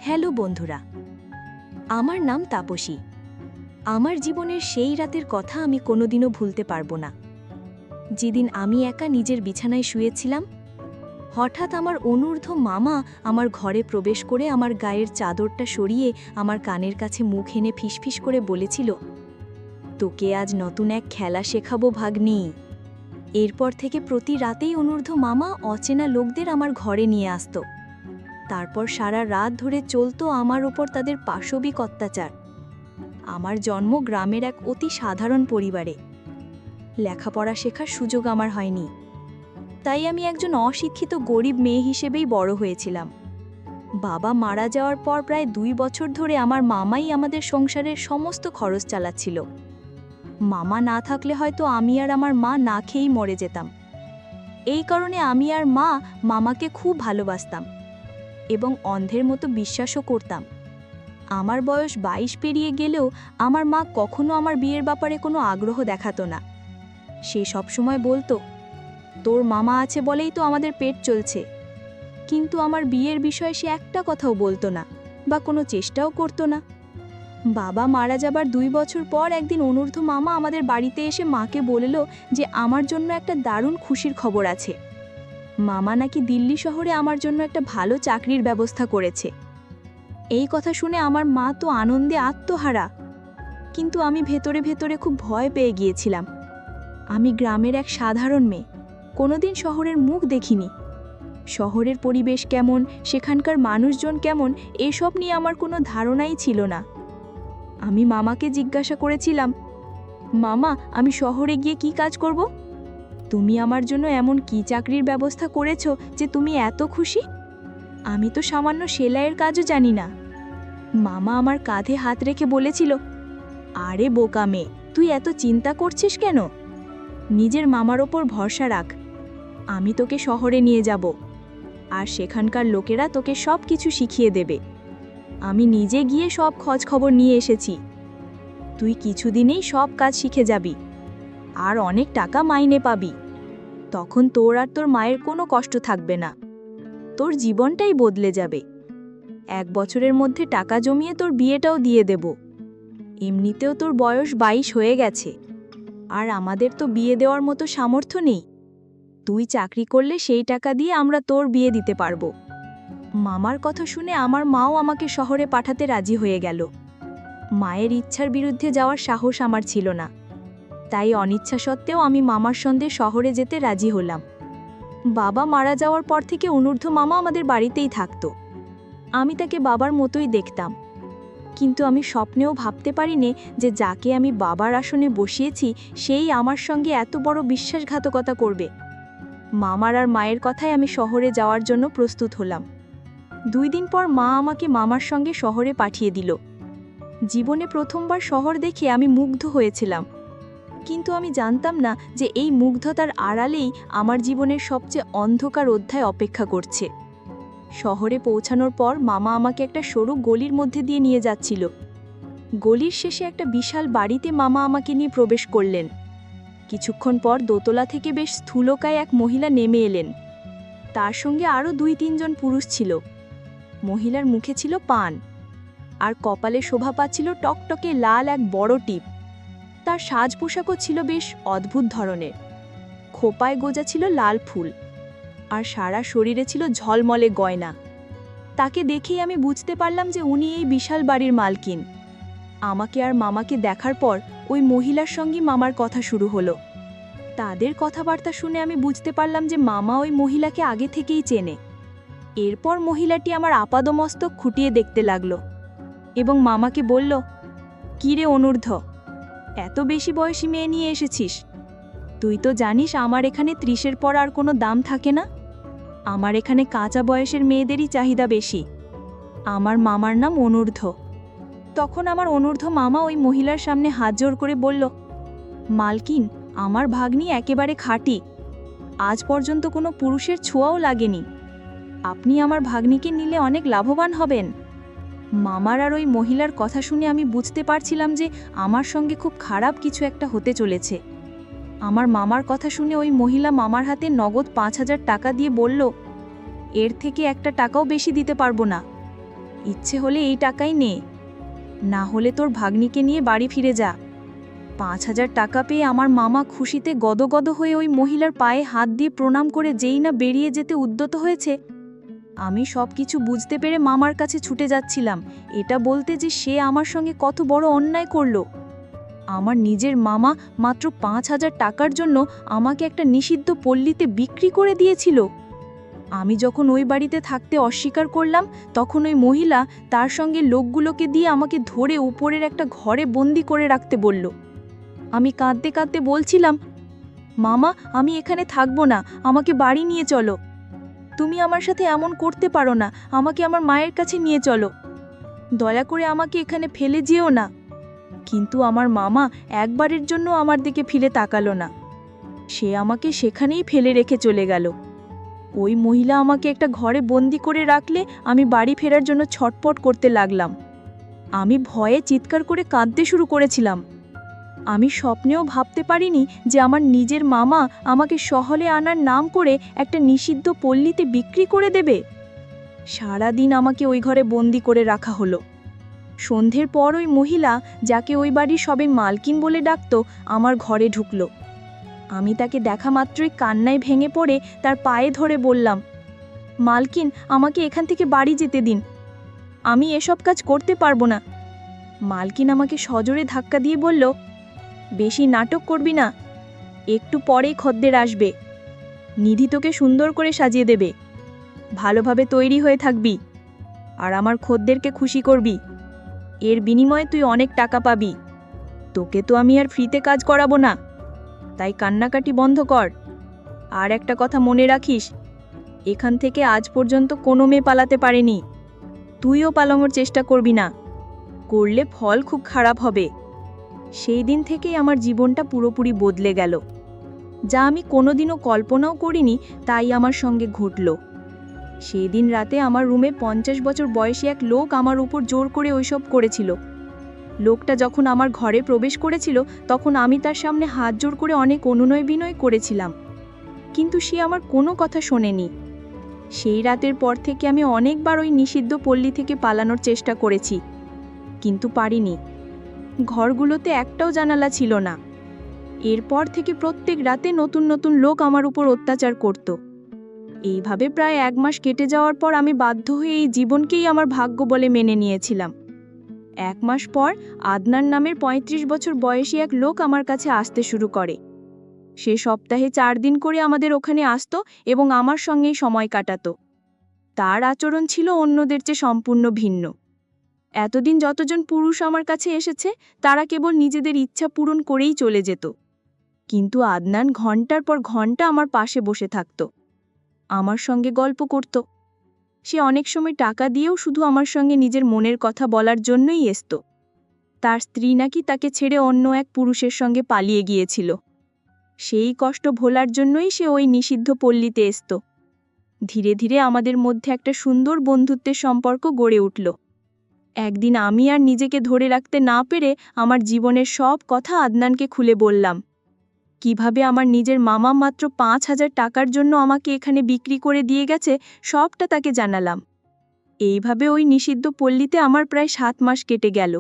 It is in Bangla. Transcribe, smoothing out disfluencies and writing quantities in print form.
হ্যালো বন্ধুরা, আমার নাম তাপসী। আমার জীবনের সেই রাতের কথা আমি কোনোদিনও ভুলতে পারবো না, যেদিন আমি একা নিজের বিছানায় শুয়েছিলাম। হঠাৎ আমার অনূর্ধ্ব মামা আমার ঘরে প্রবেশ করে আমার গায়ের চাদরটা সরিয়ে আমার কানের কাছে মুখ এনে ফিসফিস করে বলেছিল, তোকে আজ নতুন এক খেলা শেখাবো ভাগ্নি। এরপর থেকে প্রতি রাতেই অনূর্ধ্ব মামা অচেনা লোকদের আমার ঘরে নিয়ে আসত। তারপর সারা রাত ধরে চলত আমার ওপর তাদের পাশবিক অত্যাচার। আমার জন্ম গ্রামের এক অতি সাধারণ পরিবারে। লেখাপড়া শেখার সুযোগ আমার হয়নি, তাই আমি একজন অশিক্ষিত গরিব মেয়ে হিসেবেই বড় হয়েছিলাম। বাবা মারা যাওয়ার পর প্রায় 2 বছর ধরে আমার মামাই আমাদের সংসারের সমস্ত খরচ চালাচ্ছিল। মামা না থাকলে হয়তো আমি আর আমার মা না খেয়েই মরে যেতাম। এই কারণে আমি আর মা মামাকে খুব ভালোবাসতাম এবং অন্ধের মতো বিশ্বাসও করতাম। আমার বয়স 22 পেরিয়ে গেলেও আমার মা কখনো আমার বিয়ের ব্যাপারে কোনো আগ্রহ দেখাতো না। সে সবসময় বলতো, তোর মামা আছে বলেই তো আমাদের পেট চলছে। কিন্তু আমার বিয়ের বিষয়ে সে একটা কথাও বলতো না বা কোনো চেষ্টাও করতো না। বাবা মারা যাবার 2 বছর পর একদিন অনূর্ধ্ব মামা আমাদের বাড়িতে এসে মাকে বলল যে আমার জন্য একটা দারুণ খুশির খবর আছে। মামা নাকি দিল্লি শহরে আমার জন্য একটা ভালো চাকরির ব্যবস্থা করেছে। এই কথা শুনে আমার মা তো আনন্দে আত্মহারা, কিন্তু আমি ভেতরে ভেতরে খুব ভয় পেয়ে গিয়েছিলাম। আমি গ্রামের এক সাধারণ মেয়ে, কোনোদিন শহরের মুখ দেখিনি। শহরের পরিবেশ কেমন, সেখানকার মানুষজন কেমন, এসব নিয়ে আমার কোনো ধারণাই ছিল না। আমি মামাকে জিজ্ঞাসা করেছিলাম, মামা, আমি শহরে গিয়ে কি কাজ করব? তুমি আমার জন্য এমন কি চাকরির ব্যবস্থা করেছো যে তুমি এত খুশি? আমি তো সামান্য সেলাইয়ের কাজও জানি না। মামা আমার কাঁধে হাত রেখে বলেছিল, আরে বোকা মেয়ে, তুই এত চিন্তা করছিস কেন? নিজের মামার ওপর ভরসা রাখ। আমি তোকে শহরে নিয়ে যাব, আর সেখানকার লোকেরা তোকে সব কিছু শিখিয়ে দেবে। আমি নিজে গিয়ে সব খোঁজ খবর নিয়ে এসেছি। তুই কিছুদিনেই সব কাজ শিখে যাবি আর অনেক টাকা মাইনে পাবি। তখন তোর আর তোর মায়ের কোনো কষ্ট থাকবে না। তোর জীবনটাই বদলে যাবে। 1 বছরের মধ্যে টাকা জমিয়ে তোর বিয়েটাও দিয়ে দেব। এমনিতেও তোর বয়স 22 হয়ে গেছে, আর আমাদের তো বিয়ে দেওয়ার মতো সামর্থ্য নেই। তুই চাকরি করলে সেই টাকা দিয়ে আমরা তোর বিয়ে দিতে পারবো। মামার কথা শুনে আমার মাও আমাকে শহরে পাঠাতে রাজি হয়ে গেল। মায়ের ইচ্ছার বিরুদ্ধে যাওয়ার সাহস আমার ছিল না, তাই অনিচ্ছা সত্ত্বেও আমি মামার সঙ্গে শহরে যেতে রাজি হলাম। বাবা মারা যাওয়ার পর থেকে অনূর্ধ্ব মামা আমাদের বাড়িতেই থাকতো। আমি তাকে বাবার মতোই দেখতাম, কিন্তু আমি স্বপ্নেও ভাবতে পারিনি যে যাকে আমি বাবার আসনে বসিয়েছি সেই আমার সঙ্গে এত বড় বিশ্বাসঘাতকতা করবে। মামার আর মায়ের কথায় আমি শহরে যাওয়ার জন্য প্রস্তুত হলাম। 2 দিন পর মা আমাকে মামার সঙ্গে শহরে পাঠিয়ে দিল। জীবনে প্রথমবার শহর দেখে আমি মুগ্ধ হয়েছিলাম, কিন্তু আমি জানতাম না যে এই মুগ্ধতার আড়ালেই আমার জীবনের সবচেয়ে অন্ধকার অধ্যায় অপেক্ষা করছে। শহরে পৌঁছানোর পর মামা আমাকে একটা সরু গলির মধ্যে দিয়ে নিয়ে যাচ্ছিল। গলির শেষে একটা বিশাল বাড়িতে মামা আমাকে নিয়ে প্রবেশ করলেন। কিছুক্ষণ পর দোতলা থেকে বেশ স্থূলকায় এক মহিলা নেমে এলেন। তার সঙ্গে আরও 2-3 জন পুরুষ ছিল। মহিলার মুখে ছিল পান, আর কপালে শোভা পাচ্ছিল টকটকে লাল এক বড় টিপ। তার সাজ পোশাকও ছিল বেশ অদ্ভুত ধরনের। খোপায় গোজা ছিল লাল ফুল, আর সারা শরীরে ছিল ঝলমলে গয়না। তাকে দেখেই আমি বুঝতে পারলাম যে উনি এই বিশাল বাড়ির মালকিন। আমাকে আর মামাকে দেখার পর ওই মহিলার সঙ্গে মামার কথা শুরু হলো। তাদের কথাবার্তা শুনে আমি বুঝতে পারলাম যে মামা ওই মহিলাকে আগে থেকেই চেনে। এরপর মহিলাটি আমার আপাদমস্তক খুঁটিয়ে দেখতে লাগলো এবং মামাকে বলল, কী রে অনূর্ধ্ব, এত বেশি বয়সী মেয়ে নিয়ে এসেছিস? তুই তো জানিস আমার এখানে 30-এর পর আর কোনো দাম থাকে না। আমার এখানে কাঁচা বয়সের মেয়েদেরই চাহিদা বেশি। আমার মামার নাম অনূর্ধ্ব। তখন আমার অনূর্ধ্ব মামা ওই মহিলার সামনে হাত জোড় করে বলল, মালকিন, আমার ভাগ্নি একেবারে খাঁটি। আজ পর্যন্ত কোনো পুরুষের ছোঁয়াও লাগেনি। আপনি আমার ভাগ্নিকে নিলে অনেক লাভবান হবেন। মামার আর ওই মহিলার কথা শুনে আমি বুঝতে পারছিলাম যে আমার সঙ্গে খুব খারাপ কিছু একটা হতে চলেছে। আমার মামার কথা শুনে ওই মহিলা মামার হাতে নগদ 5,000 টাকা দিয়ে বলল, এর থেকে একটা টাকাও বেশি দিতে পারবো না। ইচ্ছে হলে এই টাকাই নে, না হলে তোর ভাগ্নিকে নিয়ে বাড়ি ফিরে যা। 5,000 টাকা পেয়ে আমার মামা খুশিতে গদগদ হয়ে ওই মহিলার পায়ে হাত দিয়ে প্রণাম করে যেই না বেরিয়ে যেতে উদ্যত হয়েছে, আমি সব কিছু বুঝতে পেরে মামার কাছে ছুটে যাচ্ছিলাম, এটা বলতে যে সে আমার সঙ্গে কত বড় অন্যায় করলো। আমার নিজের মামা মাত্র 5,000 টাকার জন্য আমাকে একটা নিষিদ্ধ পল্লীতে বিক্রি করে দিয়েছিল। আমি যখন ওই বাড়িতে থাকতে অস্বীকার করলাম, তখন ওই মহিলা তার সঙ্গে লোকগুলোকে দিয়ে আমাকে ধরে উপরের একটা ঘরে বন্দি করে রাখতে বলল। আমি কাঁদতে কাঁদতে বলছিলাম, মামা আমি এখানে থাকবো না, আমাকে বাড়ি নিয়ে চলো। তুমি আমার সাথে এমন করতে পারো না, আমাকে আমার মায়ের কাছে নিয়ে চলো, দয়া করে আমাকে এখানে ফেলে যেও না। কিন্তু আমার মামা একবারের জন্য আমার দিকে ফিরে তাকালো না, সে আমাকে সেখানেই ফেলে রেখে চলে গেল। ওই মহিলা আমাকে একটা ঘরে বন্দি করে রাখলে আমি বাড়ি ফেরার জন্য ছটপট করতে লাগলাম। আমি ভয়ে চিৎকার করে কাঁদতে শুরু করেছিলাম। আমি স্বপ্নেও ভাবতে পারিনি যে আমার নিজের মামা আমাকে শহরে আনার নাম করে একটা নিষিদ্ধ পল্লীতে বিক্রি করে দেবে। সারাদিন আমাকে ওই ঘরে বন্দি করে রাখা হলো। সন্ধ্যের পর ওই মহিলা, যাকে ওই বাড়ির সবাই মালকিন বলে ডাকত, আমার ঘরে ঢুকল। আমি তাকে দেখা মাত্রই কান্নায় ভেঙে পড়ে তার পায়ে ধরে বললাম, মালকিন আমাকে এখান থেকে বাড়ি যেতে দিন, আমি এসব কাজ করতে পারবো না। মালকিন আমাকে সজোরে ধাক্কা দিয়ে বলল, বেশি নাটক করবি না, একটু পরেই খদ্দের আসবে, নিধি তোকে সুন্দর করে সাজিয়ে দেবে, ভালোভাবে তৈরি হয়ে থাকবি, আর আমার খদ্দেরকে খুশি করবি, এর বিনিময়ে তুই অনেক টাকা পাবি। তোকে তো আমি আর ফ্রিতে কাজ করাবো না, তাই কান্নাকাটি বন্ধ কর। আর একটা কথা মনে রাখিস, এখান থেকে আজ পর্যন্ত কোনো মেয়ে পালাতে পারেনি, তুইও পালানোর চেষ্টা করবি না, করলে ফল খুব খারাপ হবে। সেই দিন থেকেই আমার জীবনটা পুরোপুরি বদলে গেল। যা আমি কোনোদিনও কল্পনাও করিনি তাই আমার সঙ্গে ঘটল। সেই দিন রাতে আমার রুমে 50 বছর বয়সী এক লোক আমার উপর জোর করে ওইসব করেছিল। লোকটা যখন আমার ঘরে প্রবেশ করেছিল তখন আমি তার সামনে হাত জোর করে অনেক অনুনয় বিনয় করেছিলাম, কিন্তু সে আমার কোনো কথা শোনেনি। সেই রাতের পর থেকে আমি অনেকবার ওই নিষিদ্ধ পল্লী থেকে পালানোর চেষ্টা করেছি, কিন্তু পারিনি। ঘরগুলোতে একটাও জানালা ছিল না। এরপর থেকে প্রত্যেক রাতে নতুন নতুন লোক আমার উপর অত্যাচার করত। এইভাবে প্রায় 1 মাস কেটে যাওয়ার পর আমি বাধ্য হয়ে এই জীবনকেই আমার ভাগ্য বলে মেনে নিয়েছিলাম। 1 মাস পর আদনান নামের 35 বছর বয়সী এক লোক আমার কাছে আসতে শুরু করে। সে সপ্তাহে 4 দিন করে আমাদের ওখানে আসতো এবং আমার সঙ্গেই সময় কাটাতো। তার আচরণ ছিল অন্যদের চেয়ে সম্পূর্ণ ভিন্ন। এতদিন যতজন পুরুষ আমার কাছে এসেছে তারা কেবল নিজেদের ইচ্ছা পূরণ করেই চলে যেত, কিন্তু আদনান ঘন্টার পর ঘন্টা আমার পাশে বসে থাকত, আমার সঙ্গে গল্প করত। সে অনেক সময় টাকা দিয়েও শুধু আমার সঙ্গে নিজের মনের কথা বলার জন্যই আসত। তার স্ত্রী নাকি তাকে ছেড়ে অন্য এক পুরুষের সঙ্গে পালিয়ে গিয়েছিল। সেই কষ্ট ভোলার জন্যই সে ওই নিষিদ্ধ পল্লীতে আসত। ধীরে ধীরে আমাদের মধ্যে একটা সুন্দর বন্ধুত্বের সম্পর্ক গড়ে উঠল। একদিন আমি আর নিজেকে ধরে রাখতে না পেরে আমার জীবনের সব কথা আদনানকে খুলে বললাম। কিভাবে আমার নিজের মামা মাত্র 5,000 টাকার জন্য আমাকে এখানে বিক্রি করে দিয়ে গেছে সবটা তাকে জানালাম। এইভাবে ওই নিষিদ্ধ পল্লীতে আমার প্রায় 7 মাস কেটে গেল।